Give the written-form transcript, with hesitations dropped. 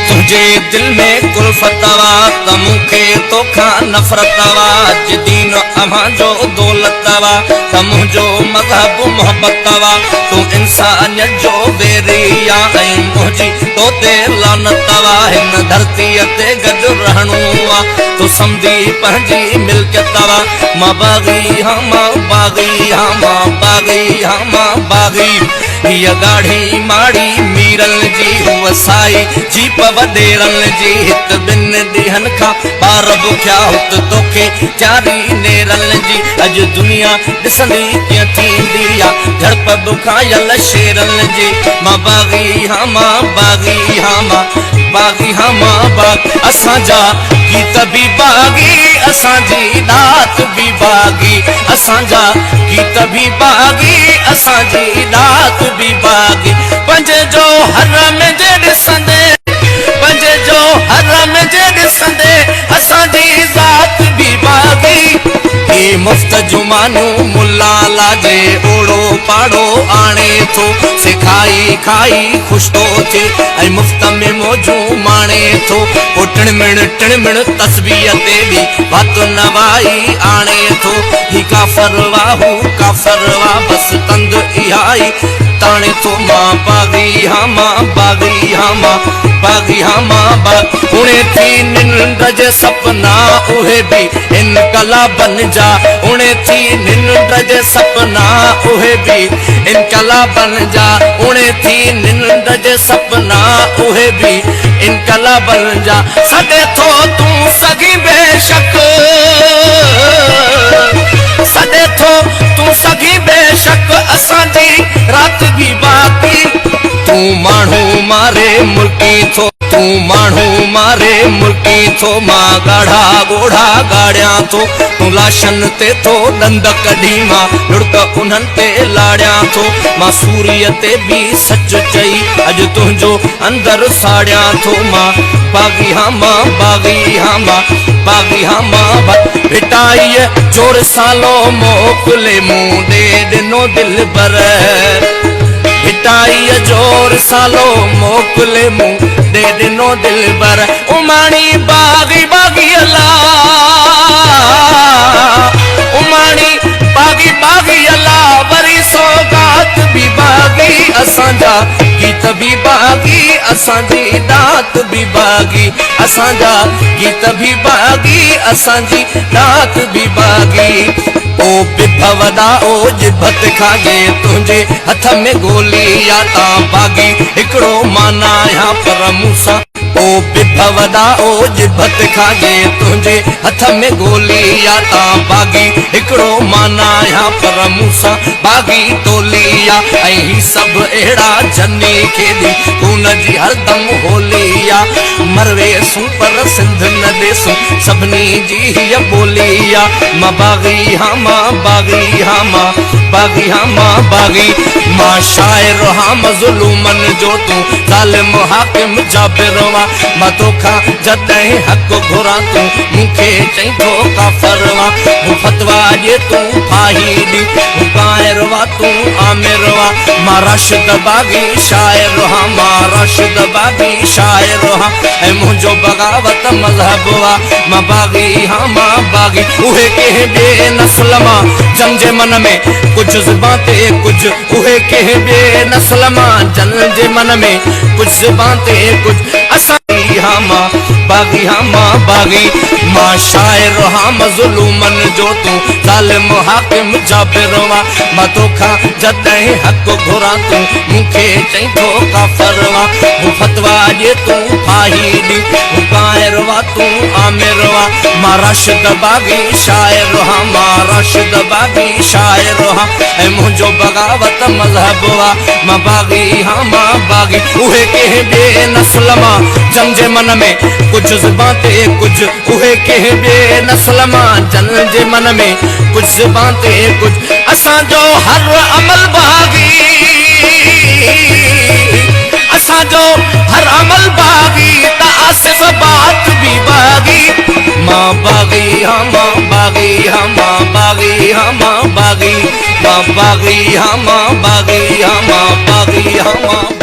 तुझे दिल में कुल्फतवा त मूंखे तोखा नफ़रतवा दीन अमा जो दौलतवा त मुंहिंजो मज़हब मोहब्बतवा तू इंसानियत जो बेरिया ऐं मुंहिंजी तो ते लानतवा हिन धरतीअ ते गॾु रहणो आहे तू सम्झी पंहिंजी मिल्कियतवा मां बाग़ी हाँ मां बाग़ी हाँ मां बाग़ी हाँ मां बाग़ी हीअ गाढ़ी माड़ी मीरल जी हुअ साई जीप वॾेरल जी हित ॿिनि ॾींहंनि खां ॿार बुखिया हुत तोखे चारी नेरल जी अॼु दुनिया ॾिसंदी कीअं थींदी आहे झड़प बुखायल शेरल जी मां बाग़ी हाँ मां बाग़ी हाँ मां बाग़ी हाँ मां बाग़ असांजा गीत बि बाग़ी असांजी दात बि बाग़ी असांजा गीत बि बाग़ी असांजी दात बि बाग़ी पंहिंजे जो हर में जे ॾिसंदे पंहिंजे जो हर में जे ॾिसंदे असांजी ज़ात बि बाग़ी ही मुफ़्त जुमानू मुल्ला लाजे ओड़ो पाड़ो आणे थो सिखाई खाई खुश तो थे ऐं मुफ़्त में मौजू माणे थो ओ टिणमिण तस्बीह ते बि वात नवाई आणे थो ही काफ़र वाहू काफ़र वा बस तंद इहाई ताणे थो मां बाग़ी हाँ मां बाग़ी हाँ मां बाग़ी हाँ मां बाग़ उणे थी निंड जे सपना उहे बि इनकलाबन जा उणे थी निंड जे सपना उहे बि इनकलाबन जा उणे थी निंड जे सपना उहे बि इनकलाबन जा सॾे थो तूं सगी बेशक सॾे थो तूं सगी बेशक असांजी रात बि बाक़ी तूं माण्हू मारे मुल्की थो तूं माण्हू मारे मुल्की थो मां गाढ़ा गोढ़ा गाड़ियां थो तूं लाशन ते थो ॾंद कढी मां लुड़क उन्हनि ते लाड़ियां थो मां सूरीअ ते बि सच चई अॼु तुंहिंजो अंदर साड़ियां थो मां बाग़ी हाँ मां बाग़ी हाँ मां बाग़ी हाँ मां भिटाईअ जोर सालो मोकिले मूं ॾे ॾिनो दिल पर भिटाईअ जोर सालो मोकिले मूं ॾे ॾिनो दिल पर उमाणी बाग़ी बाग़ी अल्लाह उमाणी बाग़ी बाग़ी अल्लाह वरी सौगात बि बाग़ी असांजा गीत बि बाग़ी असांजी दात बि बाग़ी असांजा गीत बि बाग़ी असांजी दात बि बाग़ी ओ बिभवदा ओ जिभत खागे तुझे हथ में गोली या ता बाग़ी हिकड़ो माना या पर मूसा ओ बिभवदा ओ जिभत खागे तुझे हथ में गोली या ता बाग़ी हिकड़ो माना या पर मूसा बाग़ी तोलिया ऐं ही सब अहिड़ा जनी खेदी खून जी हरदम होलिया मरवे सू पर सिंध न देसू सभनी जी हीअ बोलिया मां बाग़ी हाँ मां बाग़ी हाँ मां बाग़ी हाँ मां बाग़ी मां शाइर हाँ मज़लूमन जो तूं ज़ालिम हाकिम जाबिर वा मां तोखां जॾहिं हक़ घुरां तूं मूंखे चईं थो काफ़र वा हू फतवा ॾिए तूं फाही ॾी हू काइर वा तूं आमिर वा मां राशिद बाग़ी शाइर हाँ मां राशिद बाग़ी शाइर हाँ ऐं मुंहिंजो बग़ावत मज़हब वा मां बाग़ी हाँ मां बाग़ी उहे कंहिं ॿिए नस्ल मां जंग जे मन में कुछ ज़ुबान ते कुछ उहे कंहिं ॿिए नस्ल मां जंग जे मन में कुछ ज़ुबान ते कुछ असांजी हाँ मां बाग़ी हाँ मां बाग़ी मां शाइर हाँ मज़लूमन जो तूं ज़ालिम हाकिम जाबिर वा मां तोखां जॾहिं हक़ घुरां तूं मूंखे चईं थो काफ़र वा हू फतवा ॾिए तूं फाही ॾी हू काइर वा तूं आमिर वा मां राशिद बाग़ी शाइर हाँ मां राशिद बाग़ी शाइर हाँ ऐं मुंहिंजो बग़ावत मज़हब वा मां बाग़ी हाँ मां बाग़ी उहे कंहिं ॿिए नस्ल मां जंग जे मन में कुछ ज़ुबान ते कुछ उहे कंहिं ॿिए नस्ल मां जंग जे मन में कुछ ज़ुबान ते कुछ असांजो हर अमल बाग़ी असांजो हर अमल बाग़ी त आसिफ़ बात बि बाग़ी मां बाग़ी हाँ मां बाग़ी हाँ मां बाग़ी हाँ मां बाग़ी मां बाग़ी हाँ मां बाग़ी हाँ मां बाग़ी हाँ मां